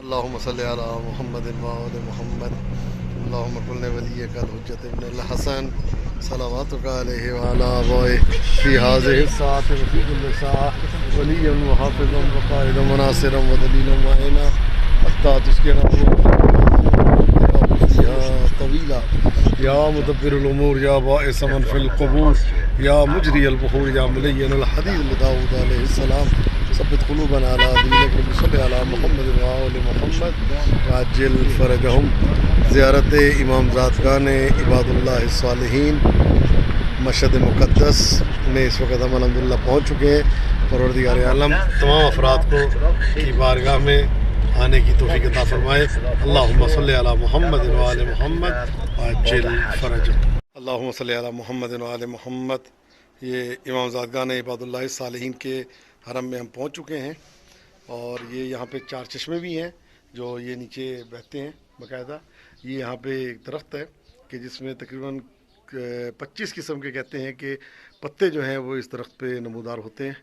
اللہم صلی علی محمد وآل محمد اللہم کن ولیک الحجۃ ابن الحسن صلواتک علیہ وعلی آبائہ فی ہذہ الساعۃ وفی کل ساعۃ ولیا وحافظا وقائدا وناصرا ودلیلا معینا حتی تسکنہ طویلا یا مدبر الامور یا باعث من فی القبور یا مجری البحور یا ملین الحدید لداؤد علیہ السلام ثبت قلوبنا علی دینک صلی علی محمد وآل محمد وعجل فرجہم۔ زیارت امام زادگان عباداللہ الصالحین مشھد مقدس میں اس وقت ہم الحمدللہ پہنچ چکے ہیں۔ پروردگار عالم تمام افراد کو کی بارگاہ میں آنے کی توفیق عطا فرمائے۔ اللہم صلی علی محمد وآل محمد وعجل فرجہم۔ اللہم صلی علی محمد وآل محمد۔ یہ امام زادگان عباداللہ الصالحین کے حرم میں ہم پہنچ چکے ہیں، اور یہ یہاں پہ 4 چشمے بھی ہیں جو یہ نیچے بہتے ہیں باقاعدہ۔ یہ یہاں پہ ایک درخت ہے کہ جس میں تقریباً 25 قسم کے کہتے ہیں کہ پتے جو ہیں وہ اس درخت پہ نمودار ہوتے ہیں،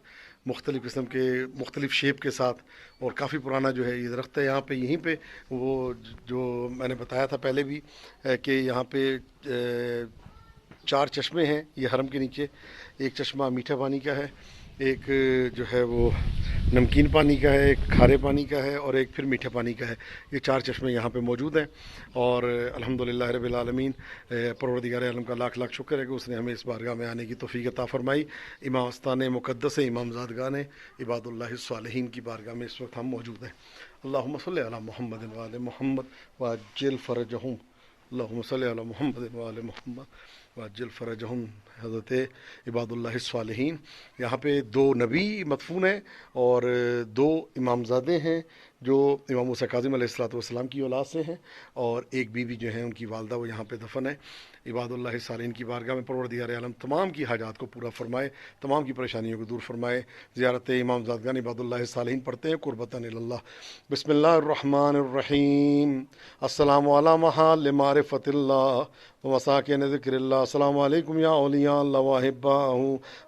مختلف قسم کے مختلف شیپ کے ساتھ، اور کافی پرانا جو ہے یہ درخت ہے۔ یہاں پہ یہیں پہ وہ جو میں نے بتایا تھا پہلے بھی کہ یہاں پہ 4 چشمے ہیں یہ حرم کے نیچے۔ ایک چشمہ میٹھا پانی کا ہے، ایک جو ہے وہ نمکین پانی کا ہے، ایک کھارے پانی کا ہے، اور ایک پھر میٹھے پانی کا ہے۔ یہ 4 چشمے یہاں پہ موجود ہیں، اور الحمدللہ رب العالمین پروردگار عالم کا لاکھ لاکھ شکر ہے کہ اس نے ہمیں اس بارگاہ میں آنے کی توفیق عطا فرمائی۔ امام آستان مقدس امام زادگان عباداللہ الصالحین کی بارگاہ میں اس وقت ہم موجود ہیں۔ اللہم صلی علی محمد وآل محمد وعجل فرجہم۔ اللہم صلی علی محمد وآل محمد وعجل فرجہم۔ حضرت عباداللہ الصالحین، یہاں پہ 2 نبی مدفون ہیں اور 2 امامزادے ہیں جو امام موسیٰ کاظم علیہ السلام کی اولاد سے ہیں، اور ایک بیوی جو ہیں ان کی والدہ وہ یہاں پہ دفن ہے۔ عباداللہ الصالحین کی بارگاہ میں پروردگار عالم تمام کی حاجات کو پورا فرمائے، تمام کی پریشانیوں کو دور فرمائے۔ زیارت امام زادگان عباداللہ الصالحین پڑھتے ہیں قربتاً اللہ۔ بسم اللہ الرحمن الرحیم۔ السلام علی محل معرفت اللہ ومساکن ذکر اللہ۔ السلام علیکم یا اولیاء اللہ واحباہ۔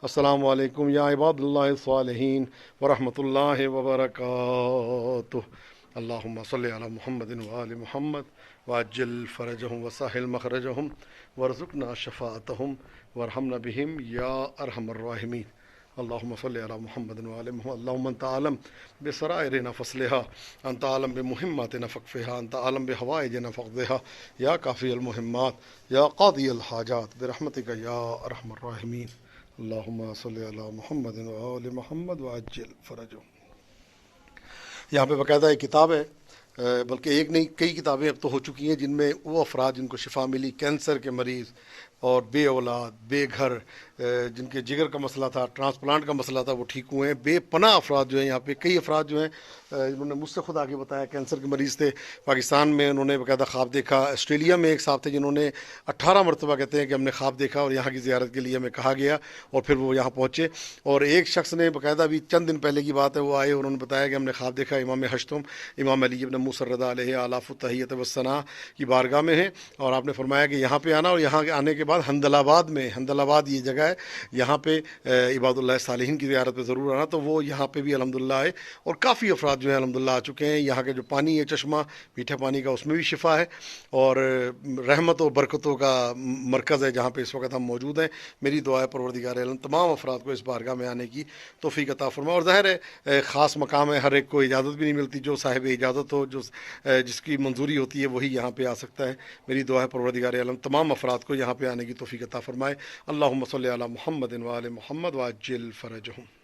السلام علیکم یا عباد اللہ الصالحین ورحمۃ اللہ وبرکاتہ۔ اللہم صلی علی محمد وآل محمد وعجل فرجہم وسہل مخرجہم وارزقنا شفاعتہم وارحمنا بہم یا ارحم الراحمین۔ اللہم صلی علی محمد وآل محمد۔ اللہم انت عالم بسرائرنا فصلها، انت عالم بمہماتنا فقفها، انت عالم بحوائجنا فقضها، یا کافی المہمات یا قاضی الحاجات برحمتک یا ارحم الراحمین۔ اللہم صلی علی محمد وآل محمد وعجل فرجہم۔ یہاں پہ باقاعدہ ایک کتاب ہے، بلکہ ایک نہیں کئی کتابیں اب تو ہو چکی ہیں جن میں وہ افراد جن کو شفا ملی، کینسر کے مریض اور بے اولاد، بے گھر، جن کے جگر کا مسئلہ تھا، ٹرانسپلانٹ کا مسئلہ تھا، وہ ٹھیک ہوئے ہیں۔ بے پناہ افراد جو ہیں یہاں پہ، کئی افراد جو ہیں انہوں نے مجھ سے خود آگے بتایا کینسر کے مریض تھے، پاکستان میں انہوں نے باقاعدہ خواب دیکھا، آسٹریلیا میں ایک صاحب تھے جنہوں نے 18 مرتبہ کہتے ہیں کہ ہم نے خواب دیکھا اور یہاں کی زیارت کے لیے ہمیں کہا گیا اور پھر وہ یہاں پہنچے۔ اور ایک شخص نے باقاعدہ بھی چند دن پہلے کی بات ہے، وہ آئے اور انہوں نے بتایا کہ ہم نے خواب دیکھا امام ہشتم امام علی ابن موسیٰ رضا علیہ آلاف التحیت والثناء کی بارگاہ میں ہیں، اور آپ نے فرمایا کہ یہاں پہ آنا، اور یہاں آنے کے بعد ھندل آباد میں، ھندل آباد یہ جگہ ہے، یہاں پہ عباداللہ الصالحین کی زیارت پہ ضرور آنا۔ تو وہ یہاں پہ بھی الحمدللہ آئے، اور کافی افراد جو ہیں الحمدللہ آ چکے ہیں۔ یہاں کا جو پانی ہے چشمہ میٹھے پانی کا، اس میں بھی شفا ہے، اور رحمت و برکتوں کا مرکز ہے جہاں پہ اس وقت ہم موجود ہیں۔ میری دعا ہے پروردگار عالم تمام افراد کو اس بارگاہ میں آنے کی توفیق عطا فرمائے۔ اور ظاہر ہے خاص مقام ہے، ہر ایک کو اجازت بھی نہیں ملتی، جو صاحب اجازت ہو، جس کی منظوری ہوتی ہے وہی یہاں پہ آ سکتا ہے۔ میری دعا ہے پروردگار عالم تمام افراد کو یہاں پہ آنے کی توفیق عطا فرمائے۔ اللہم صلی علی محمد وآل محمد وعجل فرجہم۔